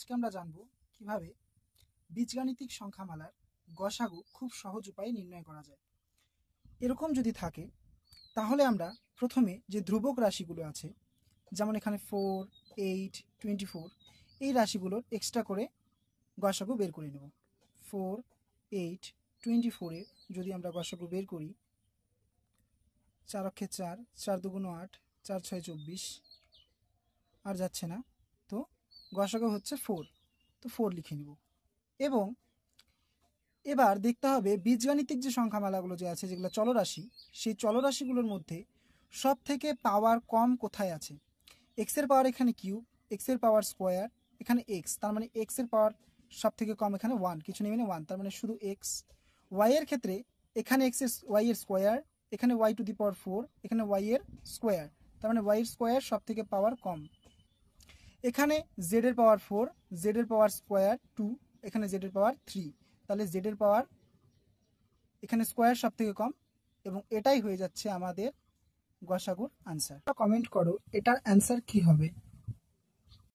আজকে আমরা জানব কিভাবে বীজগাণিতিক সংখ্যামালার গসাগু খুব সহজ উপায়ে নির্ণয় করা যায়। এরকম যদি থাকে তাহলে আমরা প্রথমে যে ধ্রুবক রাশিগুলো আছে, যেমন এখানে 4, 8, 24, এই রাশিগুলোর এক্সট্রা করে গসাগু বের করে নেব। 4, 8, 24-এর যদি আমরা গসাগু বের করি, 4 অক্ষে 4, 4 দুগুণ 8, 4 6 24, আর যাচ্ছে না, তো গসাগু হচ্ছে 4, তো 4 লিখে নিব। এবং এবার দেখতে হবে বীজগাণিতিক যে সংখ্যামালাগুলো যে আছে, যেগুলো চলরাশি, সেই চলরাশিগুলোর মধ্যে সব থেকে পাওয়ার কম কোথায় আছে। এক্সের পাওয়ার এখানে কিউব, এক্সের পাওয়ার স্কোয়ার এখানে এক্স, তার মানে এক্সের পাওয়ার সব থেকে কম এখানে 1, কিছু নেই মানে 1, তার মানে শুধু এক্স। ওয়াইয়ের ক্ষেত্রে এখানে ওয়াইয়ের স্কোয়ার, এখানে ওয়াই টু দি পাওয়ার 4, এখানে ওয়াইয়ের স্কোয়ার, তার মানে ওয়াইয়ের স্কোয়ার সব থেকে পাওয়ার কম। এখানে জেড এর পাওয়ার 4, জেড এর পাওয়ার স্কোয়ার 2, এখানে জেড এর পাওয়ার 3, তাহলে জেড এর পাওয়ার এখানে স্কোয়ার সব থেকে কম, এবং এটাই হয়ে যাচ্ছে আমাদের গসাগুর আনসার। কমেন্ট করো এটার অ্যান্সার কি হবে।